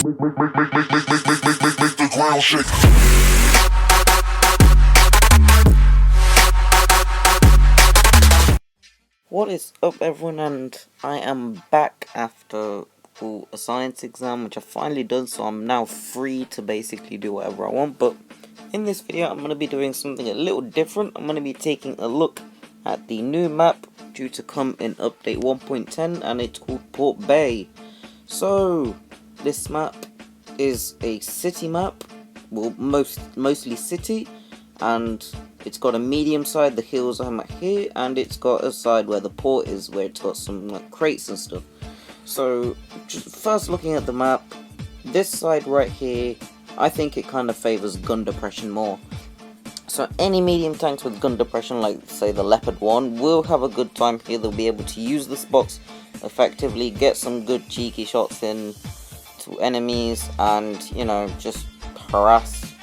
Make the ground shake. What is up, everyone, and I am back after a science exam which I've finally done, so I'm now free to basically do whatever I want. But in this video I'm going to be doing something a little different. I'm going to be taking a look at the new map due to come in update 1.10, and it's called Port Bay. So this map is a city map, well, mostly city, and it's got a medium side, the hills I'm at here, and it's got a side where the port is, where it's got some like crates and stuff. So just first looking at the map, this side right here, I think it kind of favors gun depression more. So any medium tanks with gun depression, like say the Leopard 1, will have a good time here. They'll be able to use the spots effectively, get some good cheeky shots in to enemies, and you know, just harass.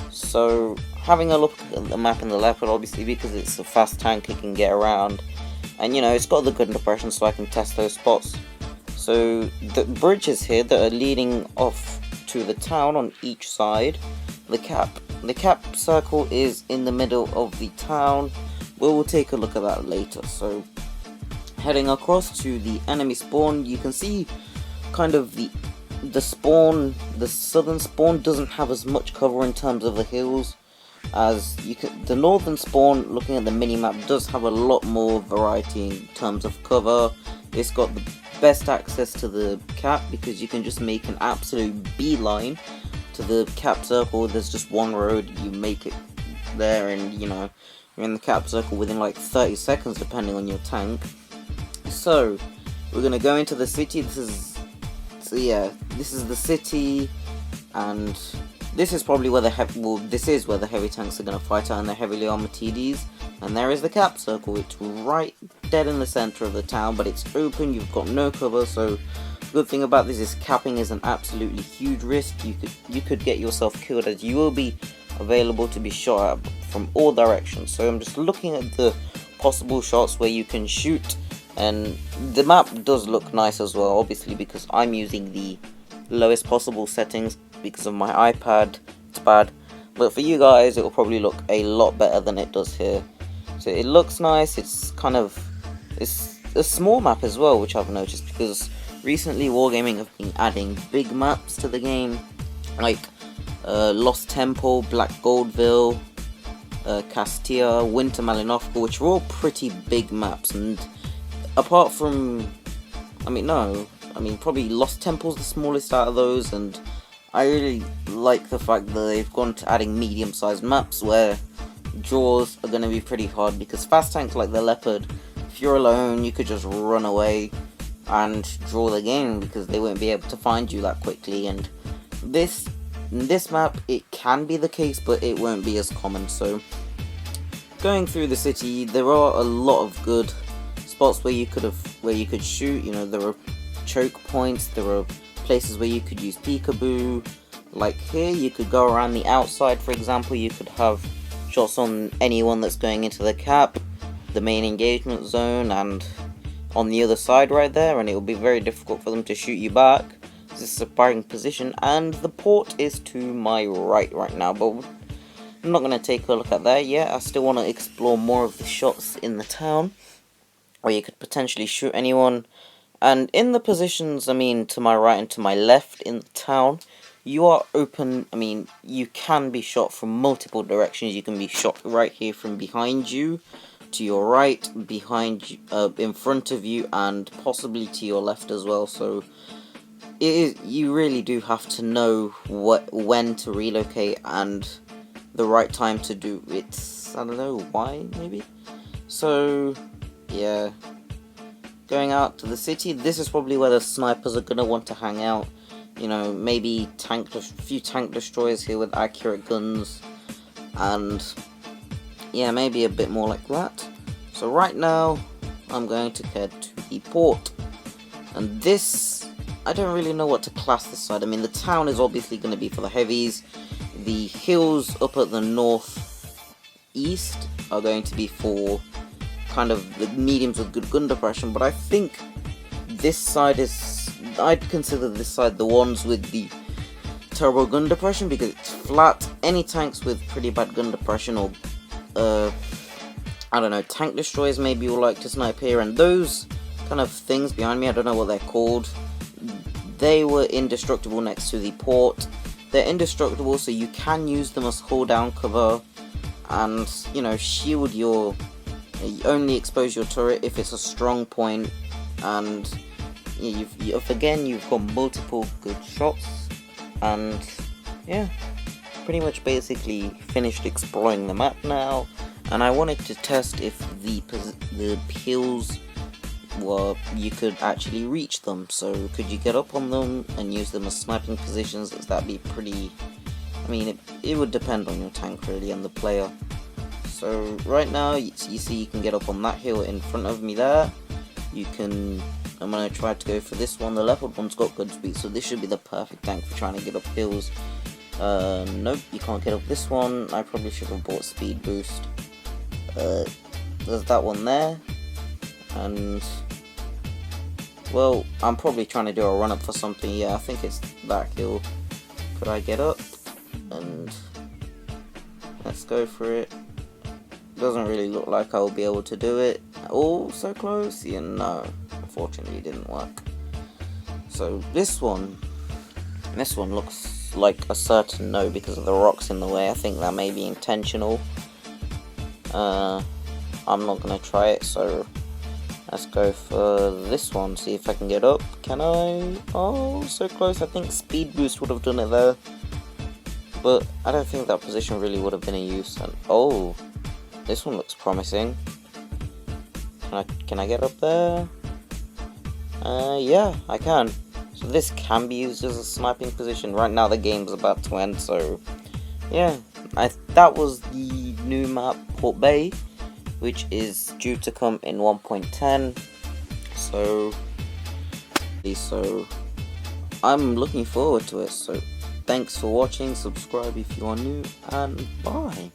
So having a look at the map in the Leopard, obviously because it's a fast tank, it can get around, and you know, it's got the gun depression, so I can test those spots. So the bridges here that are leading off to the town on each side, the cap circle is in the middle of the town. We'll take a look at that later. So heading across to the enemy spawn, you can see kind of the spawn, the southern spawn doesn't have as much cover in terms of the hills as you can. The northern spawn, looking at the mini-map, does have a lot more variety in terms of cover. It's got the best access to the cap because you can just make an absolute beeline to the cap circle. There's just one road, you make it there, and you know, you're in the cap circle within like 30 seconds depending on your tank. So we're gonna go into the city. This is the city, and this is probably where the heavy tanks are gonna fight out in the heavily armored TDs. And there is the cap circle. It's right dead in the center of the town, but it's open. You've got no cover. So good thing about this is capping is an absolutely huge risk. You could get yourself killed, as you will be available to be shot at from all directions. So I'm just looking at the possible shots where you can shoot, and the map does look nice as well, obviously because I'm using the lowest possible settings because of my iPad. It's bad, but for you guys it will probably look a lot better than it does here. So it looks nice. It's a small map as well, which I've noticed because recently Wargaming have been adding big maps to the game, like Lost Temple, Black Goldville, Castilla, Winter Malinovka, which are all pretty big maps. And apart from, probably Lost Temple's the smallest out of those, and I really like the fact that they've gone to adding medium-sized maps where draws are going to be pretty hard, because fast tanks like the Leopard, if you're alone, you could just run away and draw the game because they won't be able to find you that quickly. And this map, it can be the case, but it won't be as common. So going through the city, there are a lot of good spots where you could shoot. You know, there are choke points, there are places where you could use peekaboo. Like here, you could go around the outside, for example. You could have shots on anyone that's going into the cap, the main engagement zone, and on the other side right there, and it will be very difficult for them to shoot you back. This is a firing position, and the port is to my right now, but I'm not going to take a look at that yet. I still want to explore more of the shots in the town where you could potentially shoot anyone. And in the positions, to my right and to my left in the town, you are open. You can be shot from multiple directions. You can be shot right here from behind you, to your right, behind you, in front of you, and possibly to your left as well. So you really do have to know when to relocate and the right time to do it. I don't know why, maybe. So yeah, going out to the city, this is probably where the snipers are gonna want to hang out. You know, maybe a few tank destroyers here with accurate guns, and yeah, maybe a bit more like that. So right now, I'm going to head to the port, and this, I don't really know what to class this side. The town is obviously going to be for the heavies. The hills up at the northeast are going to be for kind of the mediums with good gun depression, but I think this side is I'd consider this side the ones with the terrible gun depression, because it's flat. Any tanks with pretty bad gun depression, or I don't know, tank destroyers maybe will like to snipe here, and those kind of things behind me, I don't know what they're called, they were indestructible next to the port. They're indestructible, so you can use them as hold down cover, and, you know, shield your, only expose your turret if it's a strong point, and you've got multiple good shots, and yeah, pretty much basically finished exploring the map now, and I wanted to test if the hills were, you could actually reach them. So could you get up on them and use them as sniping positions? That'd be pretty, I mean, it would depend on your tank really and the player. So right now you see you can get up on that hill in front of me there. You can, I'm going to try to go for this one. The leopard one's got good speed, so this should be the perfect tank for trying to get up hills. Nope, you can't get up this one. I probably should have bought speed boost. There's that one there, and well, I'm probably trying to do a run up for something. Yeah, I think it's that hill. Could I get up? And let's go for it. Doesn't really look like I'll be able to do it. Oh, so close. Yeah, no, unfortunately it didn't work. So this one looks like a certain no because of the rocks in the way. I think that may be intentional. I'm not gonna try it, so let's go for this one, see if I can get up. Can I? Oh, so close. I think speed boost would have done it there, but I don't think that position really would have been in use. And oh, this one looks promising. Can I get up there? Yeah, I can. So this can be used as a sniping position. Right now the game's about to end, so yeah. That was the new map, Port Bay, which is due to come in 1.10. So I'm looking forward to it. So thanks for watching. Subscribe if you are new, and bye.